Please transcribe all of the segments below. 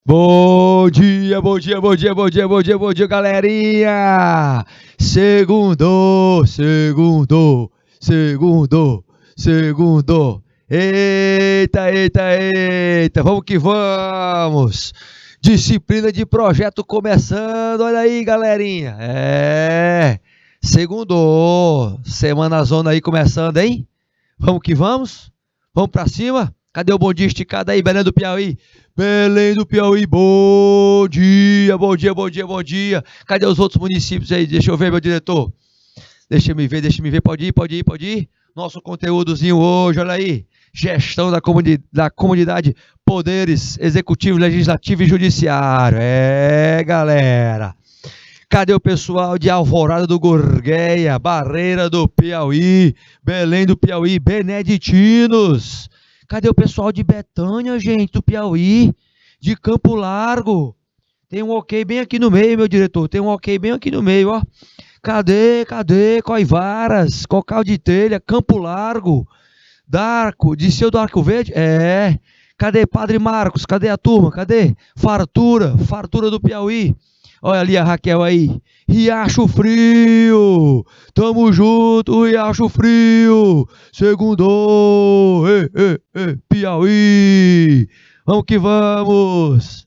Bom dia, bom dia, bom dia, bom dia, bom dia, bom dia, galerinha! Segundo, segundo, segundo, segundo. Eita, eita, eita, vamos que vamos! Disciplina de projeto começando, olha aí, galerinha. Segundo, semana zona aí começando, hein? Vamos que vamos? Vamos pra cima? Cadê o bom dia esticado aí, Belém do Piauí? Belém do Piauí, bom dia, bom dia, bom dia, bom dia. Cadê os outros municípios aí? Deixa eu ver, meu diretor. Deixa me ver. Pode ir, pode ir, pode ir. Nosso conteúdozinho hoje, olha aí. Gestão da comunidade, poderes executivo, legislativo e judiciário. Galera. Cadê o pessoal de Alvorada do Gurgueia, Barreira do Piauí, Belém do Piauí, Beneditinos? Cadê o pessoal de Betânia, gente, do Piauí, de Campo Largo? Tem um ok bem aqui no meio, meu diretor, tem um ok bem aqui no meio, ó. Cadê? Coivaras, Cocal de Telha, Campo Largo, Darco, Disseu do Arco Verde? Cadê Padre Marcos? Cadê a turma? Cadê? Fartura do Piauí. Olha ali a Raquel aí. Riacho Frio. Tamo junto, Riacho Frio. Segundo. Piauí. Vamos que vamos.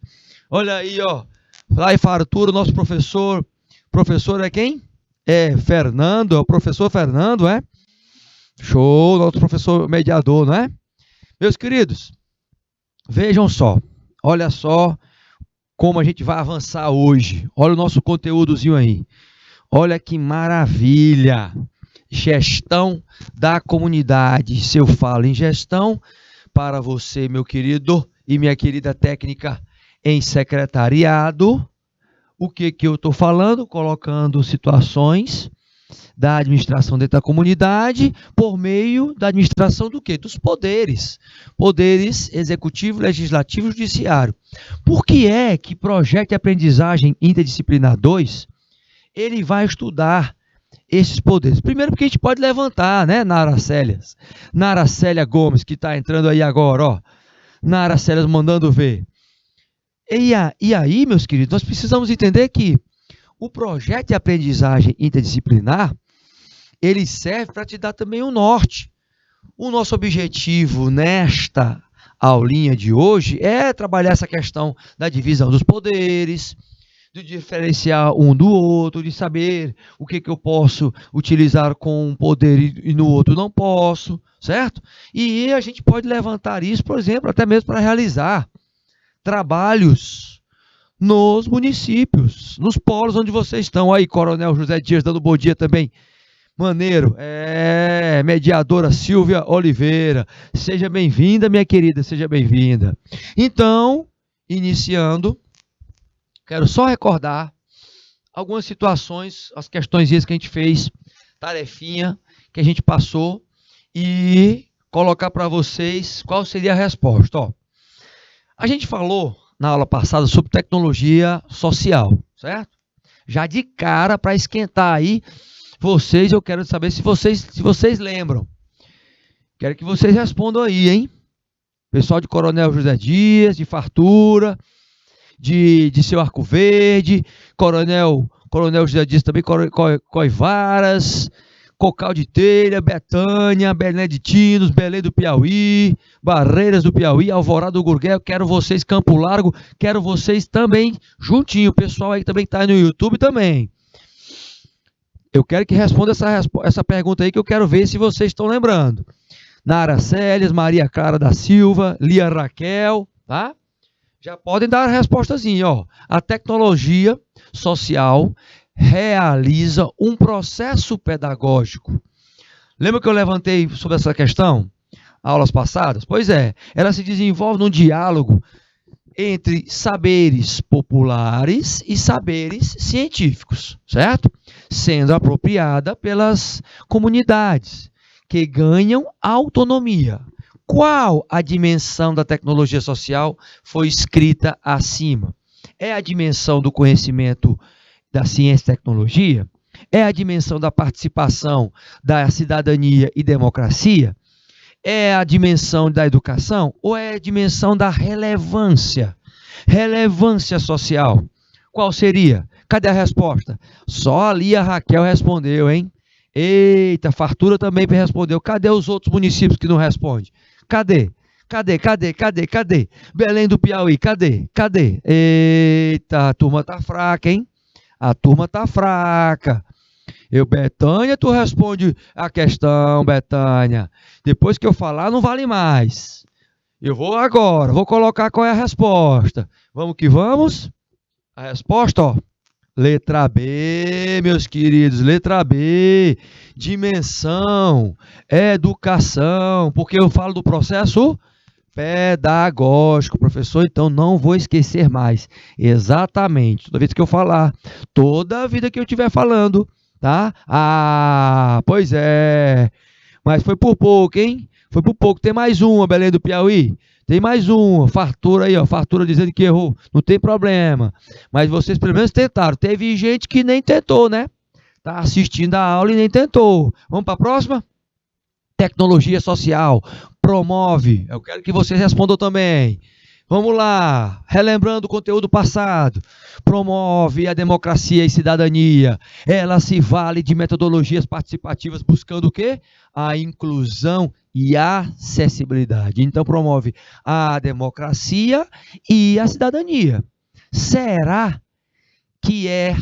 Olha aí, ó. Lá em Fartura, nosso professor. Professor é quem? Fernando. É o professor Fernando, é? Show. Nosso professor mediador, não é? Meus queridos, vejam só. Olha só como a gente vai avançar hoje. Olha o nosso conteúdozinho aí. Olha que maravilha. Gestão da comunidade. Se eu falo em gestão, para você, meu querido e minha querida técnica em secretariado, o que eu estou falando? Colocando situações da administração dentro da comunidade por meio da administração do quê? Dos poderes. Poderes executivo, legislativo e judiciário. Por que é que projeto de aprendizagem interdisciplinar 2, ele vai estudar esses poderes? Primeiro porque a gente pode levantar, né, Nara Célia Gomes, que está entrando aí agora, ó. Nara Célia mandando ver. E aí, meus queridos, nós precisamos entender que o projeto de aprendizagem interdisciplinar, ele serve para te dar também um norte. O nosso objetivo nesta aulinha de hoje é trabalhar essa questão da divisão dos poderes, de diferenciar um do outro, de saber o que eu posso utilizar com um poder e no outro não posso, certo? E a gente pode levantar isso, por exemplo, até mesmo para realizar trabalhos nos municípios, nos polos onde vocês estão. Aí, Coronel José Dias dando bom dia também. Maneiro. Mediadora Silvia Oliveira. Seja bem-vinda, minha querida, seja bem-vinda. Então, iniciando, quero só recordar algumas situações, as questões que a gente fez, tarefinha que a gente passou e colocar para vocês qual seria a resposta. Ó, a gente falou na aula passada sobre tecnologia social, certo? Já de cara, para esquentar aí vocês, eu quero saber se vocês lembram. Quero que vocês respondam aí, hein? Pessoal de Coronel José Dias, de Fartura, de Seu Arco Verde, Coronel José Dias também, Coivaras, Cocal de Telha, Betânia, Beneditinos, Belém do Piauí, Barreiras do Piauí, Alvorada do Gurgueia, quero vocês, Campo Largo, quero vocês também juntinho, o pessoal aí também está no YouTube também. Eu quero que responda essa pergunta aí, que eu quero ver se vocês estão lembrando. Nara Célias, Maria Clara da Silva, Lia Raquel, tá? Já podem dar a respostazinha, ó. A tecnologia social realiza um processo pedagógico. Lembra que eu levantei sobre essa questão? Aulas passadas? Pois é, ela se desenvolve num diálogo entre saberes populares e saberes científicos, certo? Sendo apropriada pelas comunidades, que ganham autonomia. Qual a dimensão da tecnologia social foi escrita acima? É a dimensão do conhecimento da ciência e tecnologia? É a dimensão da participação da cidadania e democracia? É a dimensão da educação ou é a dimensão da relevância? Relevância social. Qual seria? Cadê a resposta? Só ali a Raquel respondeu, hein? Eita, Fartura também respondeu. Cadê os outros municípios que não respondem? Cadê? Cadê? Belém do Piauí, cadê? Eita, a turma tá fraca, hein? A turma tá fraca. Betânia, tu responde a questão, Betânia. Depois que eu falar, não vale mais. Eu vou agora, vou colocar qual é a resposta. Vamos que vamos? A resposta, ó. Letra B, meus queridos, letra B. Dimensão, educação, porque eu falo do processo pedagógico, professor, então não vou esquecer mais. Exatamente, toda vez que eu falar, toda a vida que eu estiver falando, tá? Ah, pois é. Mas foi por pouco, hein? Foi por pouco. Tem mais uma, Belém do Piauí. Tem mais uma. Fartura aí, ó. Fartura dizendo que errou. Não tem problema. Mas vocês pelo menos tentaram. Teve gente que nem tentou, né? Tá assistindo a aula e nem tentou. Vamos para a próxima? Tecnologia social. Promove. Eu quero que vocês respondam também. Vamos lá, relembrando o conteúdo passado. Promove a democracia e cidadania. Ela se vale de metodologias participativas buscando o quê? A inclusão e a acessibilidade. Então, promove a democracia e a cidadania. Será que é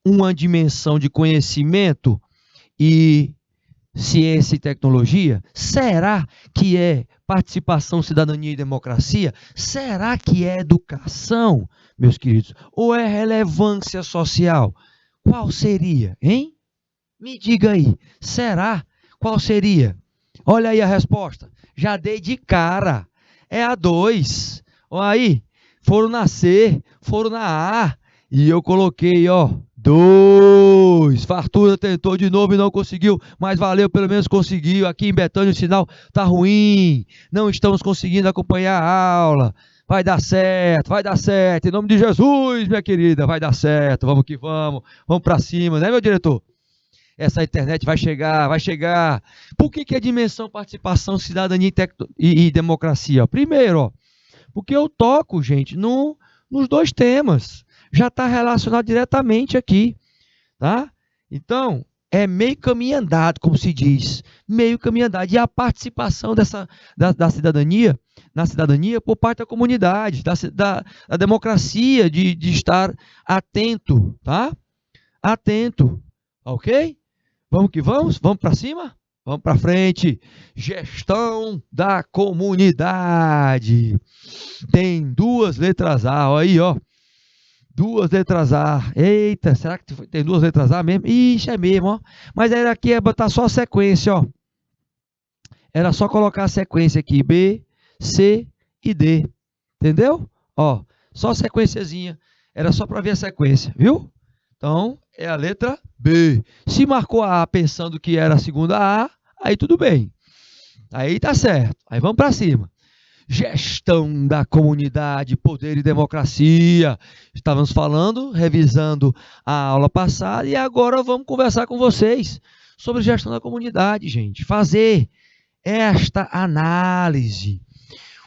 uma dimensão de conhecimento e ciência e tecnologia? Será que é participação, cidadania e democracia? Será que é educação, meus queridos? Ou é relevância social? Qual seria, hein? Me diga aí. Será? Qual seria? Olha aí a resposta. Já dei de cara. É a 2. Olha aí. Foram na C, foram na A. E eu coloquei, ó, 2. Fartura tentou de novo e não conseguiu, mas valeu, pelo menos conseguiu. Aqui em Betânia o sinal tá ruim, não estamos conseguindo acompanhar a aula. Vai dar certo, em nome de Jesus, minha querida, vai dar certo. Vamos que vamos para cima, né, meu diretor? Essa internet vai chegar. Por que é dimensão, participação, cidadania e democracia? Primeiro, ó, porque eu toco, gente, nos dois temas. Já está relacionado diretamente aqui, tá? Então, é meio caminho andado, como se diz, meio caminho andado. E a participação da cidadania, na cidadania, por parte da comunidade, da democracia, de estar atento, tá? Atento, ok? Vamos que vamos para cima? Vamos para frente. Gestão da comunidade. Tem 2 letras A, olha aí, ó. 2 letras A. Eita, será que tem 2 letras A mesmo? Ixi, é mesmo, ó. Mas era aqui é botar só a sequência, ó. Era só colocar a sequência aqui, B, C e D. Entendeu? Ó, só a sequenciazinha. Era só para ver a sequência, viu? Então, é a letra B. Se marcou a A pensando que era a segunda A, aí tudo bem. Aí tá certo. Aí vamos para cima. Gestão da comunidade, poder e democracia. Estávamos falando, revisando a aula passada e agora vamos conversar com vocês sobre gestão da comunidade, gente. Fazer esta análise.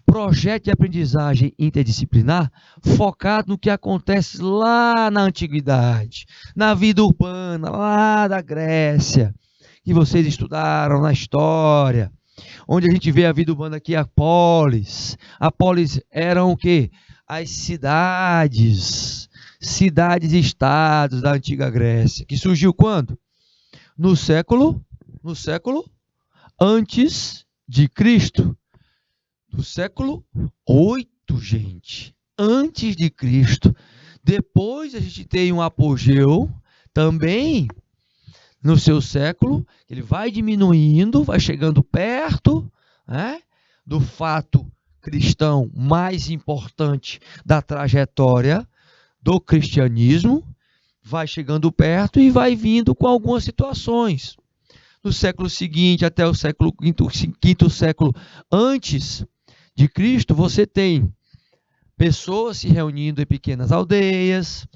Projeto de aprendizagem interdisciplinar focado no que acontece lá na antiguidade, na vida urbana, lá da Grécia, que vocês estudaram na história. Onde a gente vê a vida urbana aqui, a polis. A polis eram o quê? As cidades e estados da antiga Grécia, que surgiu quando? No século antes de Cristo. Do século 8, gente. Antes de Cristo. Depois a gente tem um apogeu também no seu século, ele vai diminuindo, vai chegando perto, né, do fato cristão mais importante da trajetória do cristianismo, vai chegando perto e vai vindo com algumas situações. No século seguinte, até o século quinto século antes de Cristo, você tem pessoas se reunindo em pequenas aldeias.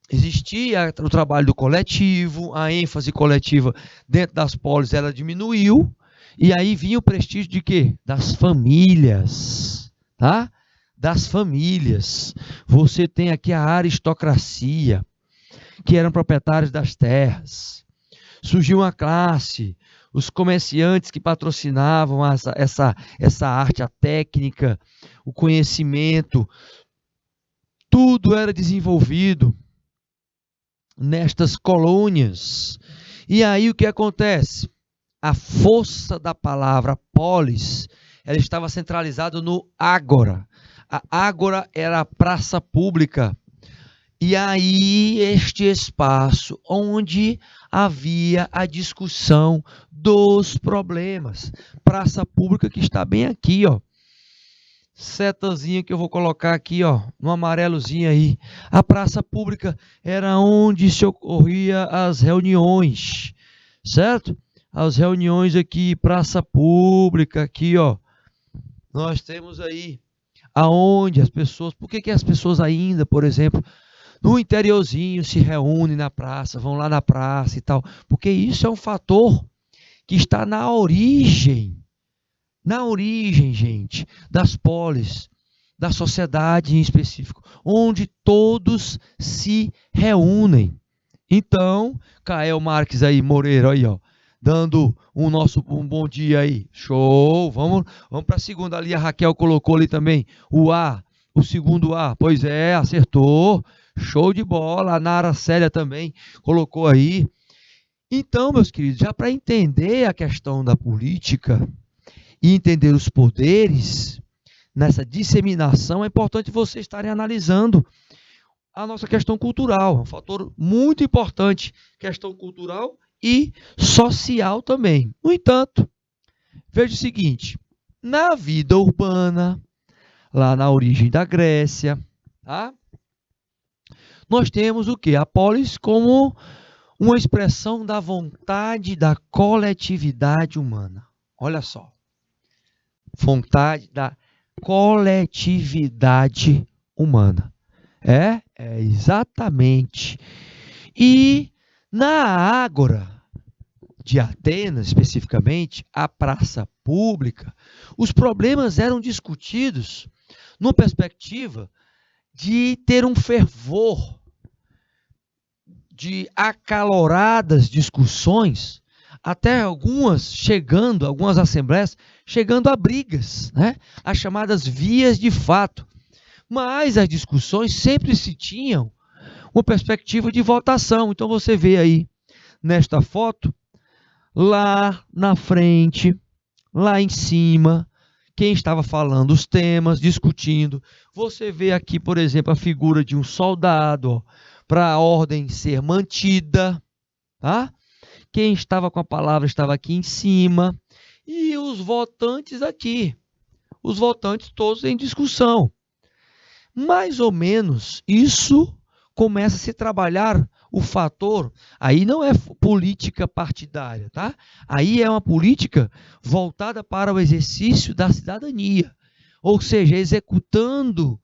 Existia o trabalho do coletivo, a ênfase coletiva dentro das polis ela diminuiu, e aí vinha o prestígio de quê? Das famílias, tá? das famílias. Você tem aqui a aristocracia, que eram proprietários das terras. Surgiu uma classe, os comerciantes que patrocinavam essa arte, a técnica, o conhecimento. Tudo era desenvolvido nestas colônias. E aí o que acontece? A força da palavra polis, ela estava centralizada no ágora. A ágora era a praça pública. E aí este espaço onde havia a discussão dos problemas. Praça pública que está bem aqui, ó. Setazinha que eu vou colocar aqui, ó, no amarelozinho aí. A praça pública era onde se ocorria as reuniões, certo? As reuniões aqui, praça pública aqui, ó. Nós temos aí aonde as pessoas, por que as pessoas ainda, por exemplo, no interiorzinho se reúnem na praça, vão lá na praça e tal? Porque isso é um fator que está na origem, gente, das polis, da sociedade em específico, onde todos se reúnem. Então, Kael Marques aí, Moreira, aí, ó, dando um bom dia aí. Show! Vamos para a segunda ali, a Raquel colocou ali também o A, o segundo A. Pois é, acertou. Show de bola. A Nara Célia também colocou aí. Então, meus queridos, já para entender a questão da política e entender os poderes nessa disseminação, é importante vocês estarem analisando a nossa questão cultural, um fator muito importante, questão cultural e social também. No entanto, veja o seguinte, na vida urbana, lá na origem da Grécia, tá? Nós temos o quê? A polis como uma expressão da vontade da coletividade humana. Olha só. Vontade da coletividade humana. É exatamente. E na Ágora de Atenas, especificamente, a praça pública, os problemas eram discutidos numa perspectiva de ter um fervor, de acaloradas discussões, até algumas assembleias chegando a brigas, né? As chamadas vias de fato. Mas as discussões sempre se tinham uma perspectiva de votação. Então você vê aí nesta foto, lá na frente, lá em cima, quem estava falando os temas, discutindo. Você vê aqui, por exemplo, a figura de um soldado, para a ordem ser mantida, tá? Quem estava com a palavra estava aqui em cima, e os votantes aqui. Os votantes todos em discussão. Mais ou menos isso começa a se trabalhar o fator, aí não é política partidária, tá? Aí é uma política voltada para o exercício da cidadania, ou seja, executando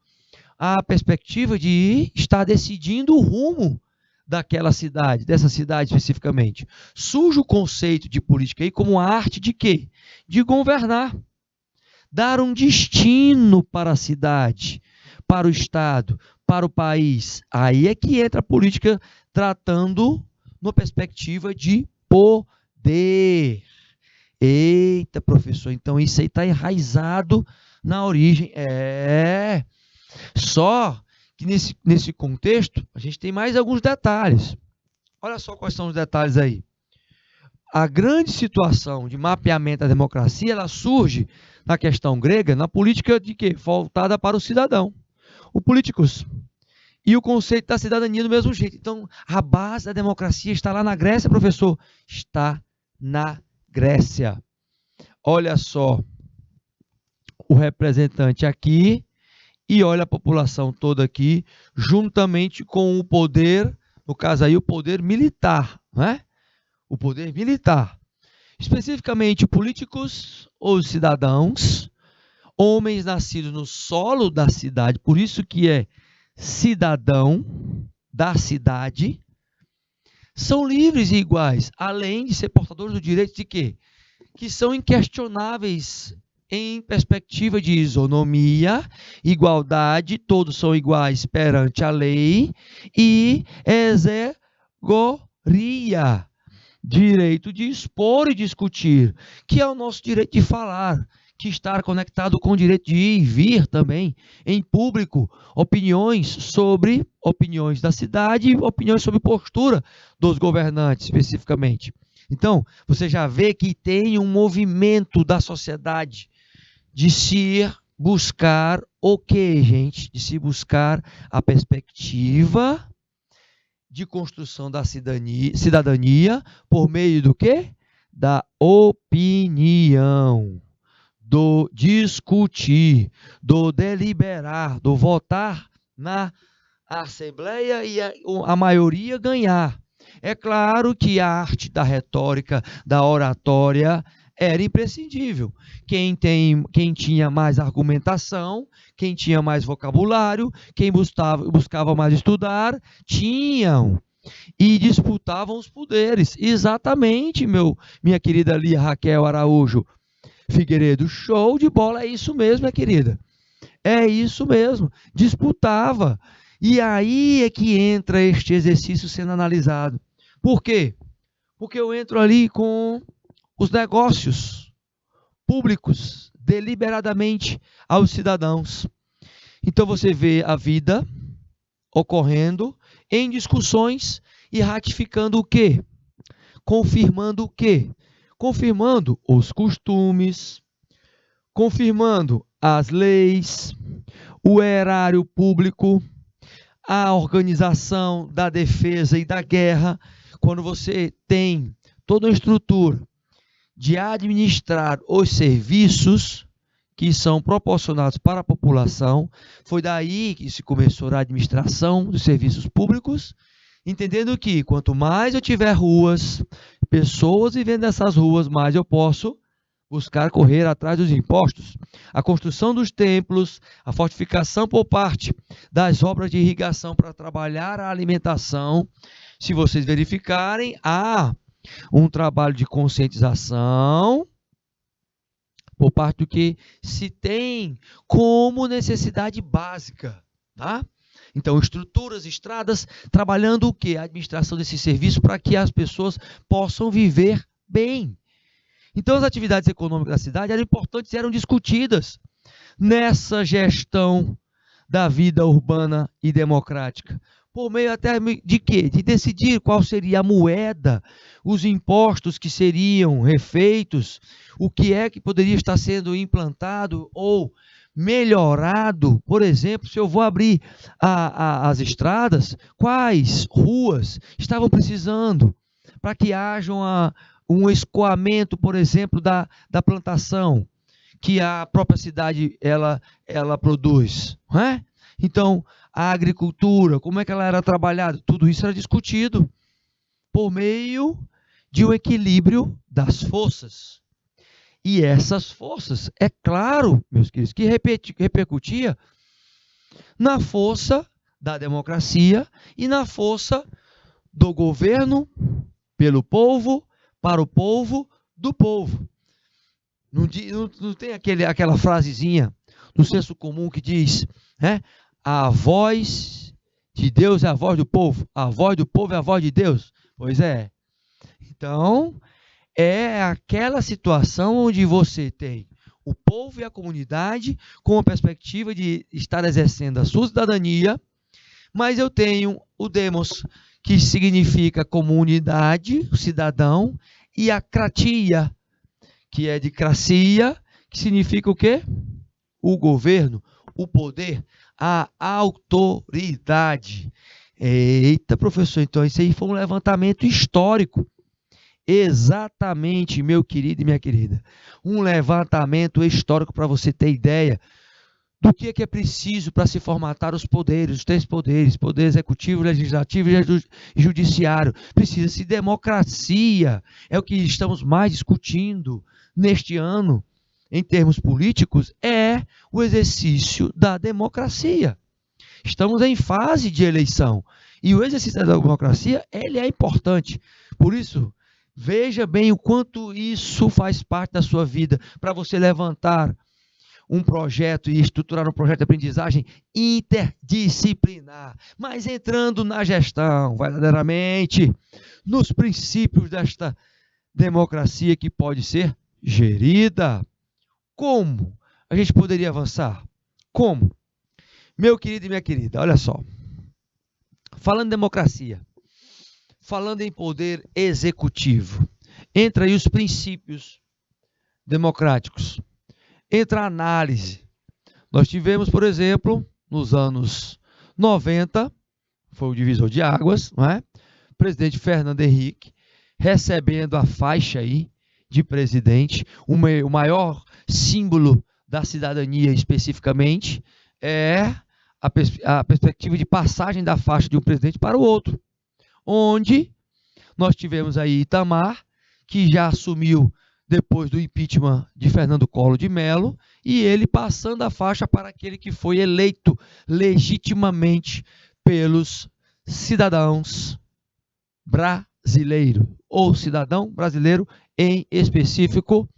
a perspectiva de estar decidindo o rumo daquela cidade, dessa cidade especificamente. Surge o conceito de política aí como a arte de quê? De governar, dar um destino para a cidade, para o Estado, para o país. Aí é que entra a política tratando numa perspectiva de poder. Eita, professor, então isso aí está enraizado na origem. Só que nesse contexto, a gente tem mais alguns detalhes. Olha só quais são os detalhes aí. A grande situação de mapeamento da democracia, ela surge na questão grega, na política de quê? Voltada para o cidadão. O políticos. E o conceito da cidadania do mesmo jeito. Então, a base da democracia está lá na Grécia, professor? Está na Grécia. Olha só o representante aqui e olha a população toda aqui, juntamente com o poder, no caso aí, o poder militar, né? O poder militar. Especificamente, políticos ou cidadãos, homens nascidos no solo da cidade, por isso que é cidadão da cidade, são livres e iguais, além de ser portadores do direito de quê? Que são inquestionáveis em perspectiva de isonomia, igualdade, todos são iguais perante a lei, e exegoria, direito de expor e discutir, que é o nosso direito de falar, que está conectado com o direito de ir e vir também, em público, opiniões da cidade, opiniões sobre postura dos governantes, especificamente. Então, você já vê que tem um movimento da sociedade de se buscar o quê, gente? De se buscar a perspectiva de construção da cidadania por meio do quê? Da opinião, do discutir, do deliberar, do votar na Assembleia e a maioria ganhar. É claro que a arte da retórica, da oratória, era imprescindível. Quem tinha mais argumentação, quem tinha mais vocabulário, quem buscava mais estudar, tinham e disputavam os poderes. Exatamente, minha querida Lia Raquel Araújo Figueiredo, show de bola, é isso mesmo, minha querida. É isso mesmo, disputava. E aí é que entra este exercício sendo analisado. Por quê? Porque eu entro ali com os negócios públicos deliberadamente aos cidadãos. Então você vê a vida ocorrendo em discussões e ratificando o quê? Confirmando o quê? Confirmando os costumes, confirmando as leis, o erário público, a organização da defesa e da guerra. Quando você tem toda a estrutura de administrar os serviços que são proporcionados para a população, foi daí que se começou a administração dos serviços públicos, entendendo que quanto mais eu tiver ruas, pessoas vivendo nessas ruas, mais eu posso buscar correr atrás dos impostos. A construção dos templos, a fortificação por parte das obras de irrigação para trabalhar a alimentação. Se vocês verificarem, há um trabalho de conscientização por parte do que se tem como necessidade básica, tá? Então, estruturas, estradas, trabalhando o quê? A administração desse serviço para que as pessoas possam viver bem. Então, as atividades econômicas da cidade eram importantes, eram discutidas nessa gestão da vida urbana e democrática. Por meio até de quê? De decidir qual seria a moeda, os impostos que seriam refeitos, o que é que poderia estar sendo implantado ou melhorado. Por exemplo, se eu vou abrir as estradas, quais ruas estavam precisando para que haja um escoamento, por exemplo, da plantação que a própria cidade ela produz, não é? Então, a agricultura, como é que ela era trabalhada? Tudo isso era discutido por meio de um equilíbrio das forças. E essas forças, é claro, meus queridos, que repercutia na força da democracia e na força do governo pelo povo, para o povo, do povo. Não tem aquela frasezinha do senso comum que diz, né? A voz de Deus é a voz do povo, a voz do povo é a voz de Deus. Pois é. Então, é aquela situação onde você tem o povo e a comunidade com a perspectiva de estar exercendo a sua cidadania, mas eu tenho o demos, que significa comunidade, o cidadão, e a cratia, que é de cracia, que significa o quê? O governo, o poder, a autoridade. Eita, professor, então isso aí foi um levantamento histórico. Exatamente, meu querido e minha querida. Um levantamento histórico para você ter ideia do que é preciso para se formatar os poderes, os três poderes, poder executivo, legislativo e judiciário. Precisa-se democracia, é o que estamos mais discutindo neste ano, em termos políticos, é o exercício da democracia. Estamos em fase de eleição, e o exercício da democracia, ele é importante. Por isso, Veja bem o quanto isso faz parte da sua vida para você levantar um projeto e estruturar um projeto de aprendizagem interdisciplinar, mas entrando na gestão, verdadeiramente, nos princípios desta democracia que pode ser gerida. Como a gente poderia avançar? Como? Meu querido e minha querida, olha só. Falando em democracia, falando em poder executivo, entra aí os princípios democráticos, entra a análise. Nós tivemos, por exemplo, nos anos 90, foi o divisor de águas, não é? O presidente Fernando Henrique recebendo a faixa aí de presidente, o maior símbolo da cidadania especificamente é a perspectiva de passagem da faixa de um presidente para o outro, onde nós tivemos aí Itamar, que já assumiu depois do impeachment de Fernando Collor de Mello, e ele passando a faixa para aquele que foi eleito legitimamente pelos cidadãos brasileiros, ou cidadão brasileiro em específico,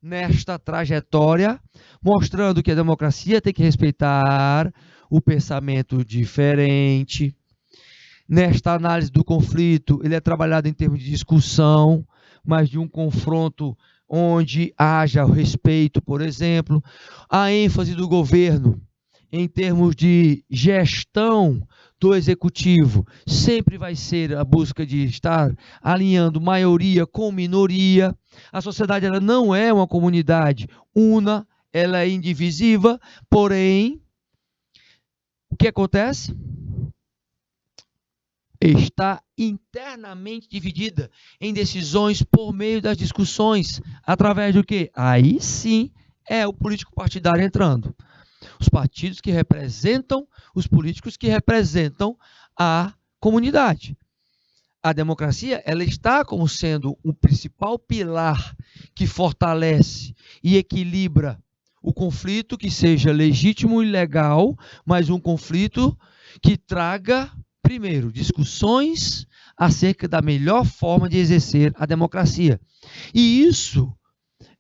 nesta trajetória, mostrando que a democracia tem que respeitar o pensamento diferente. Nesta análise do conflito, ele é trabalhado em termos de discussão, mas de um confronto onde haja o respeito, por exemplo. A ênfase do governo em termos de gestão do executivo sempre vai ser a busca de estar alinhando maioria com minoria. A sociedade ela não é uma comunidade una, ela é indivisível, porém, o que acontece? Está internamente dividida em decisões por meio das discussões, através do quê? Aí sim é o político partidário entrando. Os partidos que representam, os políticos que representam a comunidade. A democracia, ela está como sendo o principal pilar que fortalece e equilibra o conflito que seja legítimo e legal, mas um conflito que traga, primeiro, discussões acerca da melhor forma de exercer a democracia. E isso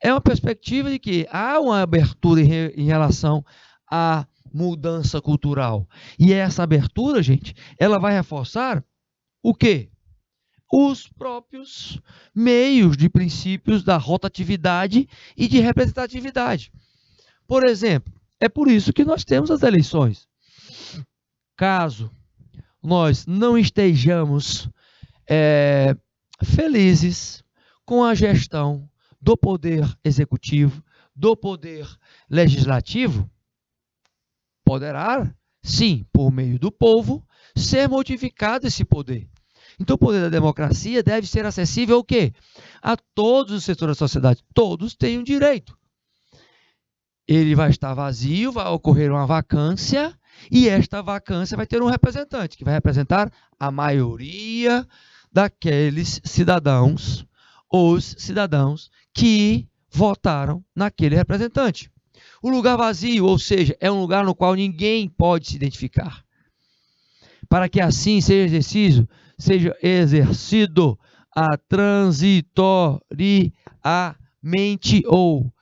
é uma perspectiva de que há uma abertura em relação à mudança cultural. E essa abertura, gente, ela vai reforçar o quê? Os próprios meios de princípios da rotatividade e de representatividade. Por exemplo, é por isso que nós temos as eleições. Caso nós não estejamos felizes com a gestão do poder executivo, do poder legislativo, poderá, sim, por meio do povo, ser modificado esse poder. Então, o poder da democracia deve ser acessível ao quê? A todos os setores da sociedade. Todos têm um direito. Ele vai estar vazio, vai ocorrer uma vacância, e esta vacância vai ter um representante, que vai representar a maioria daqueles cidadãos, os cidadãos que votaram naquele representante. O lugar vazio, ou seja, é um lugar no qual ninguém pode se identificar. Para que assim seja exercido a transitoriamente ou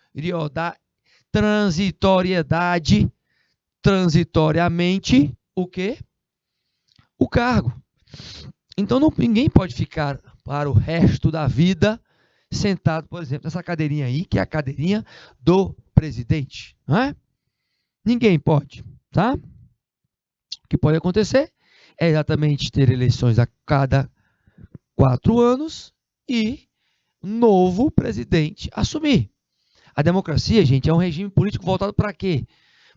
transitoriamente, o quê? O cargo. Então ninguém pode ficar para o resto da vida sentado, por exemplo, nessa cadeirinha aí, que é a cadeirinha do presidente, não é? Ninguém pode, tá? O que pode acontecer é exatamente ter eleições a cada 4 anos e novo presidente assumir. A democracia, gente, é um regime político voltado para quê?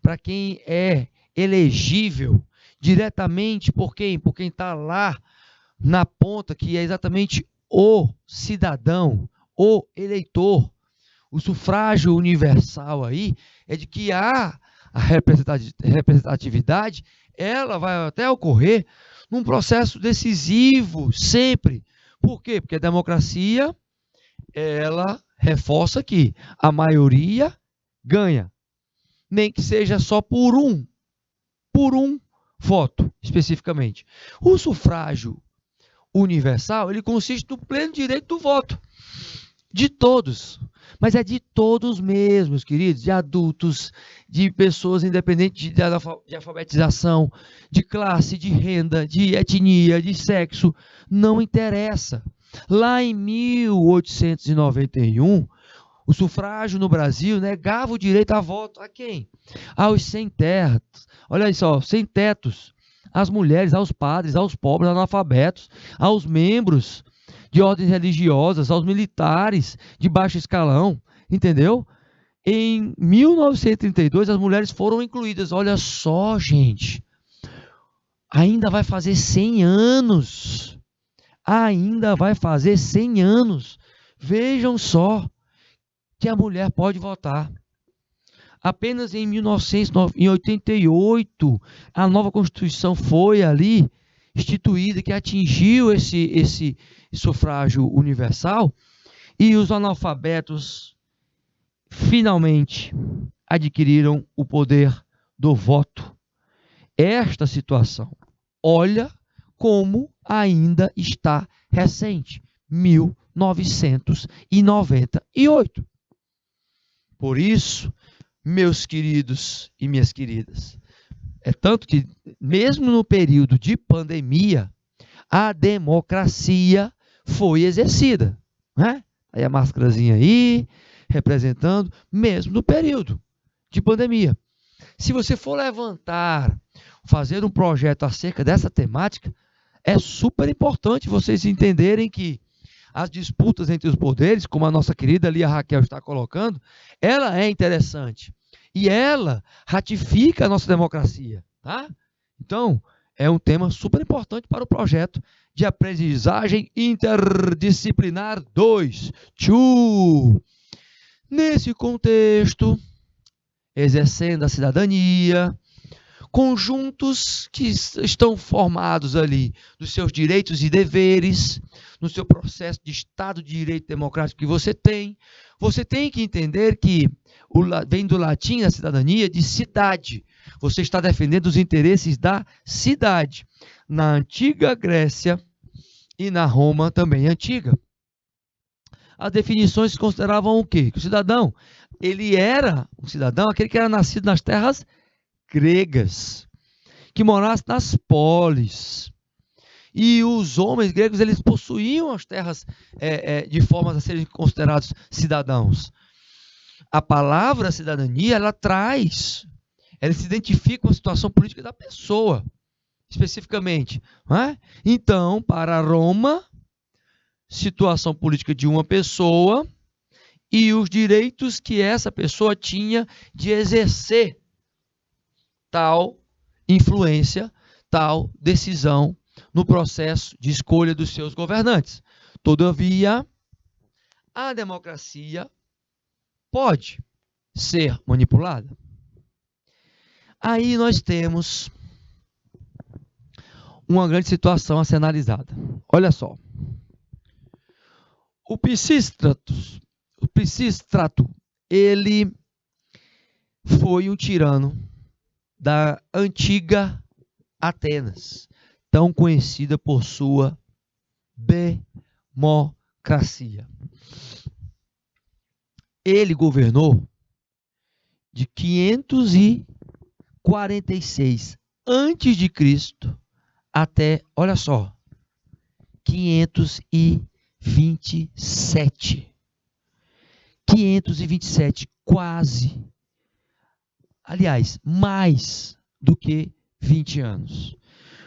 Para quem é elegível diretamente por quem? Por quem está lá na ponta, que é exatamente o cidadão, o eleitor. O sufrágio universal aí é de que a representatividade, ela vai até ocorrer num processo decisivo, sempre. Por quê? Porque a democracia, ela reforça que a maioria ganha, nem que seja só por um voto, especificamente. O sufrágio universal, ele consiste no pleno direito do voto. De todos. Mas é de todos mesmos, queridos, de adultos, de pessoas independentes de alfabetização, de classe, de renda, de etnia, de sexo, não interessa. Lá em 1891, o sufrágio no Brasil negava o direito a voto a quem? Aos sem terras, olha só, sem tetos, às mulheres, aos padres, aos pobres, aos analfabetos, aos membros de ordens religiosas, aos militares de baixo escalão, entendeu? Em 1932, as mulheres foram incluídas. Olha só, gente, ainda vai fazer 100 anos. Ainda vai fazer 100 anos. Vejam só que a mulher pode votar. Apenas em 1988, a nova Constituição foi ali instituída, que atingiu esse sufrágio universal, e os analfabetos finalmente adquiriram o poder do voto. Esta situação, olha como ainda está recente, 1998. Por isso, meus queridos e minhas queridas, é tanto que, mesmo no período de pandemia, a democracia foi exercida, né? Aí a máscarazinha aí, representando, mesmo no período de pandemia. Se você for levantar, fazer um projeto acerca dessa temática, é super importante vocês entenderem que as disputas entre os poderes, como a nossa querida Lia Raquel está colocando, ela é interessante. E ela ratifica a nossa democracia, tá? Então, é um tema super importante para o projeto de aprendizagem interdisciplinar 2. Nesse contexto, exercendo a cidadania, conjuntos que estão formados ali dos seus direitos e deveres, no seu processo de Estado de Direito Democrático que você tem que entender que vem do latim a cidadania de cidade. Você está defendendo os interesses da cidade. Na antiga Grécia e na Roma também antiga, as definições consideravam o quê? Que o cidadão, ele era um cidadão, aquele que era nascido nas terras gregas, que morasse nas polis. E os homens gregos, eles possuíam as terras de forma a serem considerados cidadãos. A palavra cidadania, ela se identifica com a situação política da pessoa, especificamente. Não é? Então, para Roma, situação política de uma pessoa e os direitos que essa pessoa tinha de exercer tal influência, tal decisão no processo de escolha dos seus governantes. Todavia, a democracia pode ser manipulada. Aí nós temos uma grande situação a ser analisada. Olha só. O Pisístrato, ele foi um tirano da antiga Atenas, tão conhecida por sua democracia. Ele governou de 546 a.C. até, olha só, 527. 527, quase. Aliás, mais do que 20 anos.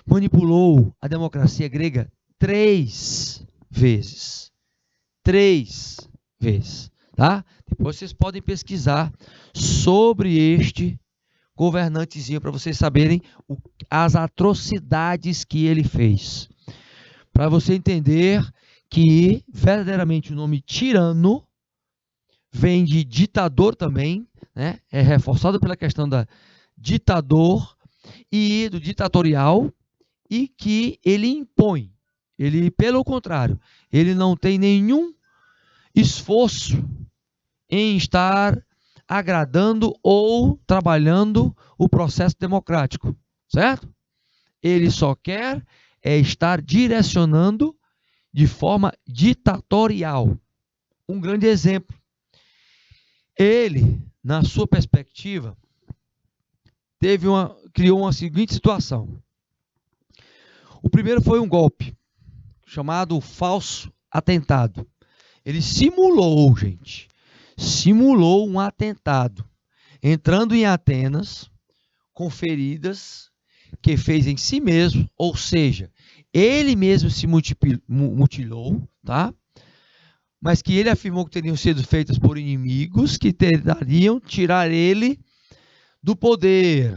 Manipulou a democracia grega 3 vezes. 3 vezes, tá? Depois vocês podem pesquisar sobre este governantezinho para vocês saberem as atrocidades que ele fez. Para você entender que verdadeiramente o nome tirano vem de ditador também, né? É reforçado pela questão da ditador e do ditatorial, e que ele impõe. Ele, pelo contrário, ele não tem nenhum esforço em estar agradando ou trabalhando o processo democrático, certo? Ele só quer estar direcionando de forma ditatorial. Um grande exemplo. Ele, na sua perspectiva, criou uma seguinte situação. O primeiro foi um golpe, chamado falso atentado. Ele simulou, gente, um atentado, entrando em Atenas, com feridas que fez em si mesmo, ou seja, ele mesmo se mutilou, tá? Mas que ele afirmou que teriam sido feitas por inimigos que tentariam tirar ele do poder.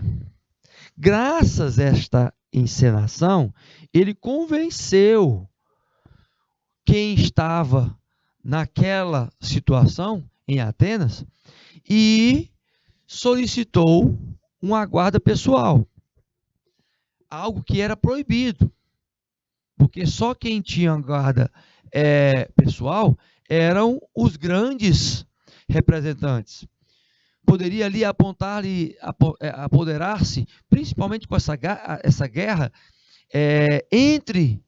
Graças a esta encenação, ele convenceu quem estava naquela situação em Atenas e solicitou uma guarda pessoal. Algo que era proibido, porque só quem tinha guarda pessoal eram os grandes representantes. Poderia ali apoderar-se, principalmente com essa guerra, entre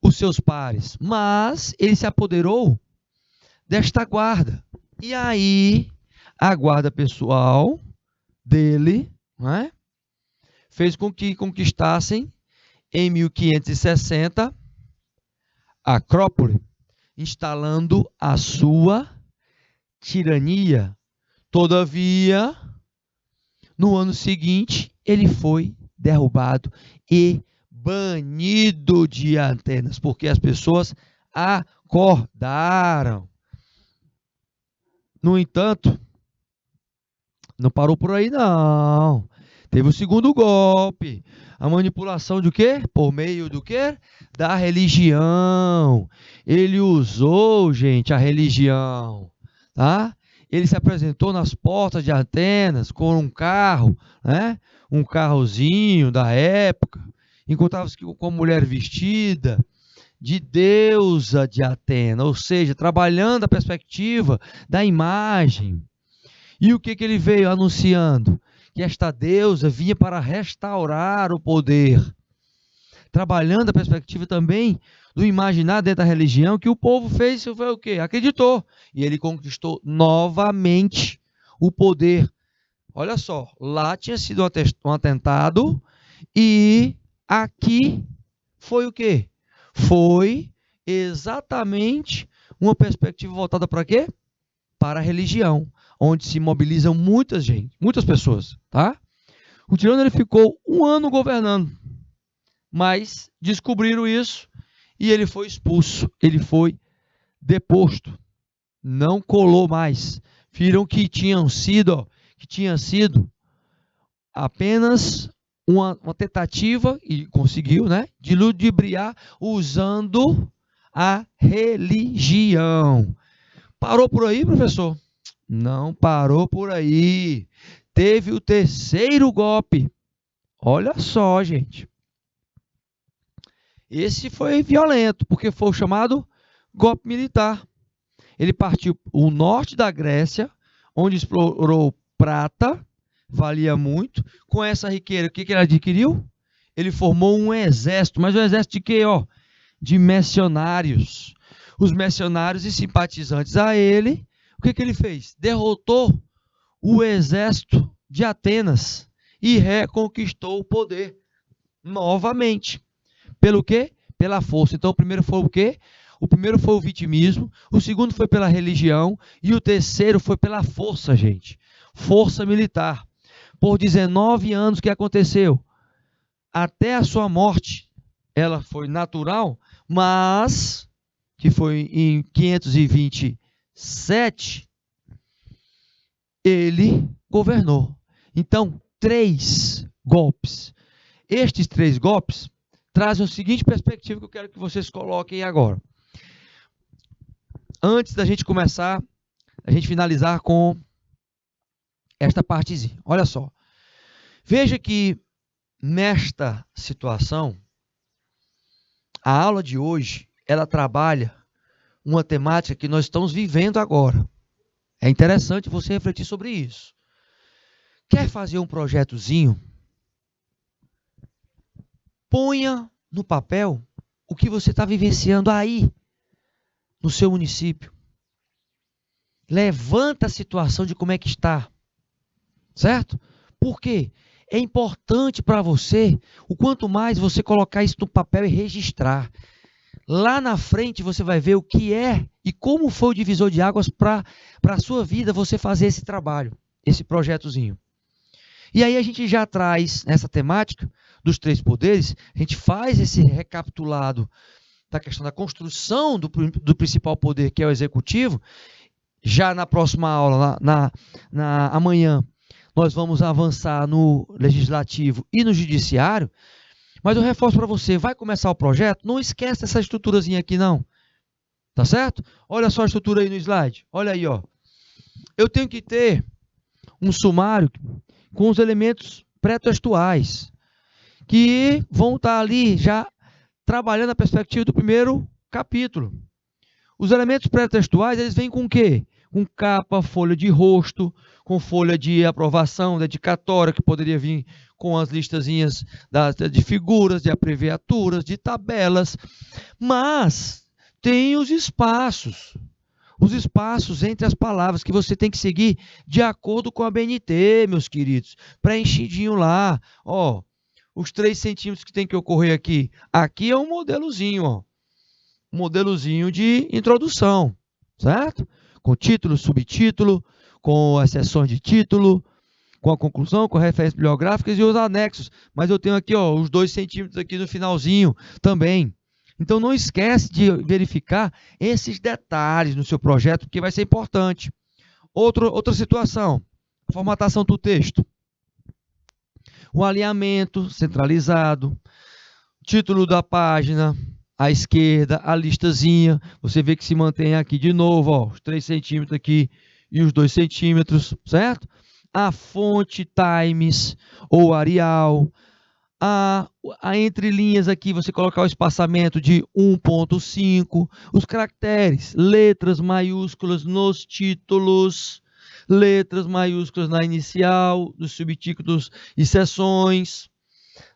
os seus pares. Mas ele se apoderou desta guarda. E aí, a guarda pessoal dele, não é? Fez com que conquistassem, em 1560, a Acrópole, instalando a sua tirania. Todavia, no ano seguinte, ele foi derrubado e banido de Atenas, porque as pessoas acordaram. No entanto, não parou por aí, não. Teve o segundo golpe. A manipulação de quê? Por meio do quê? Da religião. Ele usou, gente, a religião, tá? Ele se apresentou nas portas de Atenas com um carro, né? Um carrozinho da época. Encontrava-se com uma mulher vestida de deusa de Atenas, ou seja, trabalhando a perspectiva da imagem. E o que ele veio anunciando? Que esta deusa vinha para restaurar o poder, trabalhando a perspectiva também do imaginar dentro da religião, que o povo fez, foi o quê? Acreditou. E ele conquistou novamente o poder. Olha só, lá tinha sido um atentado e aqui foi o quê? Foi exatamente uma perspectiva voltada para quê? Para a religião, onde se mobilizam muitas pessoas, tá? O tirano ele ficou 1 ano governando, mas descobriram isso e ele foi expulso, ele foi deposto, não colou mais. Viram que tinha sido apenas uma tentativa, e conseguiu, né, de ludibriar usando a religião. Parou por aí, professor? Não parou por aí. Teve o terceiro golpe. Olha só, gente. Esse foi violento, porque foi o chamado golpe militar. Ele partiu o norte da Grécia, onde explorou prata, valia muito. Com essa riqueza, o que ele adquiriu? Ele formou um exército, mas um exército de quê? De mercenários. Os mercenários e simpatizantes a ele, o que ele fez? Derrotou o exército de Atenas e reconquistou o poder novamente. Pelo quê? Pela força. Então, o primeiro foi o quê? O primeiro foi o vitimismo, o segundo foi pela religião e o terceiro foi pela força, gente. Força militar. Por 19 anos, o que aconteceu? Até a sua morte, ela foi natural, mas, que foi em 527, ele governou. Então, 3 golpes. Estes 3 golpes trazem a seguinte perspectiva que eu quero que vocês coloquem agora. Antes da gente começar, a gente finalizar com esta partezinha. Olha só. Veja que nesta situação, a aula de hoje, ela trabalha uma temática que nós estamos vivendo agora. É interessante você refletir sobre isso. Quer fazer um projetozinho? Ponha no papel o que você está vivenciando aí, no seu município. Levanta a situação de como é que está, certo? Por quê? É importante para você, o quanto mais você colocar isso no papel e registrar. Lá na frente você vai ver o que é e como foi o divisor de águas para a sua vida você fazer esse trabalho, esse projetozinho. E aí a gente já traz nessa temática dos 3 poderes, a gente faz esse recapitulado da questão da construção do principal poder, que é o executivo. Já na próxima aula, amanhã, nós vamos avançar no legislativo e no judiciário. Mas eu reforço para você, vai começar o projeto, não esquece essa estruturazinha aqui não. Tá certo? Olha só a estrutura aí no slide. Olha aí, ó. Eu tenho que ter um sumário com os elementos pré-textuais, que vão estar ali já trabalhando a perspectiva do primeiro capítulo. Os elementos pré-textuais, eles vêm com o quê? Com capa, folha de rosto, com folha de aprovação, dedicatória, que poderia vir com as listazinhas de figuras, de abreviaturas, de tabelas. Mas tem os espaços entre as palavras que você tem que seguir de acordo com a BNT, meus queridos. Preenchidinho lá, ó, os 3 centímetros que tem que ocorrer aqui. Aqui é um modelozinho, ó. Um modelozinho de introdução, certo? Com título, subtítulo, com as seções de título, com a conclusão, com referências bibliográficas e os anexos. Mas eu tenho aqui, ó, os 2 centímetros aqui no finalzinho também. Então não esquece de verificar esses detalhes no seu projeto, porque vai ser importante. Outra situação, a formatação do texto. O alinhamento centralizado, título da página, à esquerda, a listazinha. Você vê que se mantém aqui de novo, ó, os 3 centímetros aqui e os 2 centímetros, certo? A fonte Times ou Arial. A entre linhas aqui, você colocar o espaçamento de 1.5, os caracteres, letras maiúsculas nos títulos, letras maiúsculas na inicial, dos subtítulos e seções.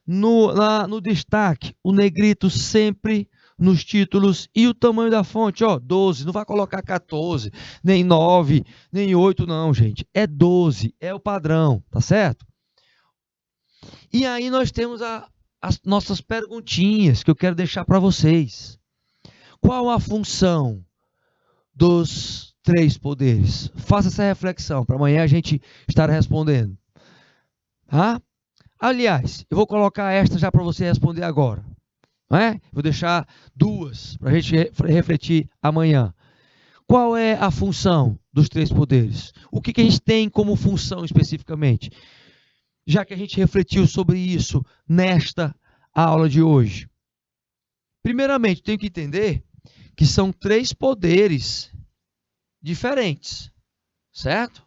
No destaque, o negrito sempre nos títulos e o tamanho da fonte, ó, 12, não vai colocar 14, nem 9, nem 8 não, gente, é 12, é o padrão, tá certo? E aí nós temos as nossas perguntinhas que eu quero deixar para vocês. Qual a função dos 3 poderes? Faça essa reflexão, para amanhã a gente estar respondendo. Tá? Aliás, eu vou colocar esta já para você responder agora. Não é? Vou deixar 2 para a gente refletir amanhã. Qual é a função dos 3 poderes? O que a gente tem como função especificamente? Já que a gente refletiu sobre isso nesta aula de hoje. Primeiramente, tenho que entender que são 3 poderes diferentes, certo?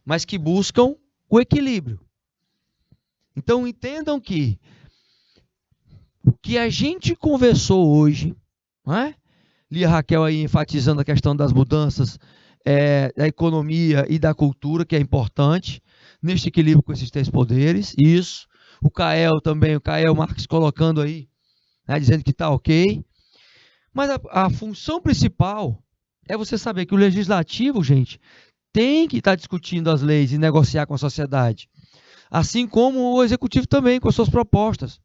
Mas que buscam o equilíbrio. Então, entendam que o que a gente conversou hoje, não é? Lia Raquel aí enfatizando a questão das mudanças da economia e da cultura, que é importante, neste equilíbrio com esses 3 poderes, isso. O Kael também, o Kael Marques colocando aí, né, dizendo que está ok. Mas a função principal é você saber que o legislativo, gente, tem que estar discutindo as leis e negociar com a sociedade. Assim como o executivo também, com as suas propostas.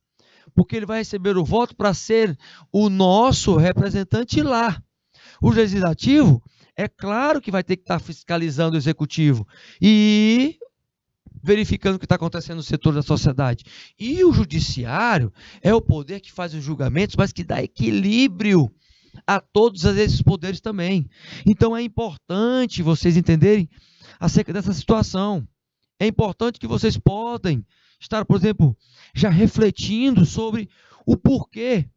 Porque ele vai receber o voto para ser o nosso representante lá. O legislativo, é claro que vai ter que estar fiscalizando o executivo e verificando o que está acontecendo no setor da sociedade. E o judiciário é o poder que faz os julgamentos, mas que dá equilíbrio a todos esses poderes também. Então é importante vocês entenderem acerca dessa situação. É importante que vocês podem estar, por exemplo, já refletindo sobre o porquê.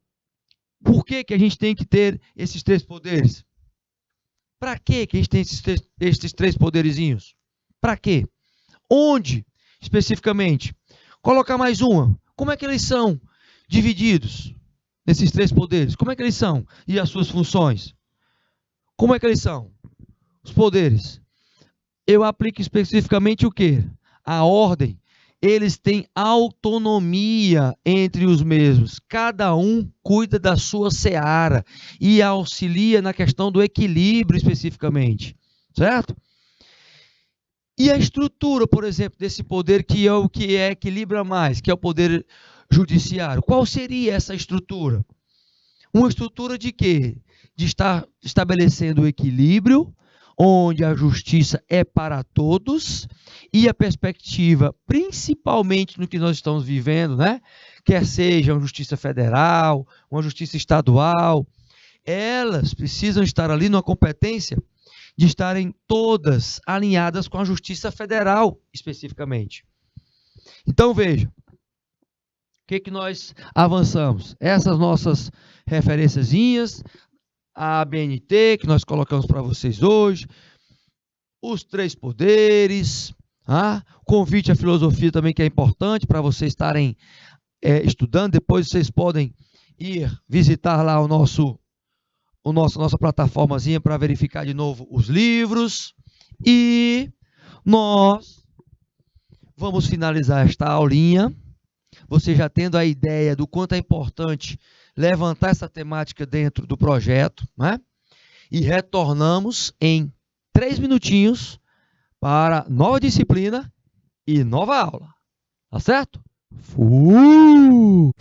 Por que a gente tem que ter esses 3 poderes? Para que a gente tem esses 3 poderizinhos? Para quê? Onde, especificamente? Colocar mais uma. Como é que eles são divididos, esses 3 poderes? Como é que eles são? E as suas funções? Como é que eles são? Os poderes. Eu aplico especificamente o quê? A ordem eles têm autonomia entre os mesmos. Cada um cuida da sua seara e auxilia na questão do equilíbrio especificamente, certo? E a estrutura, por exemplo, desse poder que é o que equilibra mais, que é o poder judiciário. Qual seria essa estrutura? Uma estrutura de quê? De estar estabelecendo o equilíbrio, onde a justiça é para todos e a perspectiva, principalmente no que nós estamos vivendo, né? Quer seja uma justiça federal, uma justiça estadual, elas precisam estar ali numa competência de estarem todas alinhadas com a justiça federal, especificamente. Então, veja, o que nós avançamos? Essas nossas referenciazinhas, a ABNT, que nós colocamos para vocês hoje, os 3 poderes, convite à filosofia também, que é importante para vocês estarem estudando. Depois vocês podem ir visitar lá nossa plataformazinha para verificar de novo os livros. E nós vamos finalizar esta aulinha, você já tendo a ideia do quanto é importante levantar essa temática dentro do projeto, né? E retornamos em 3 minutinhos para nova disciplina e nova aula. Tá certo? Fui!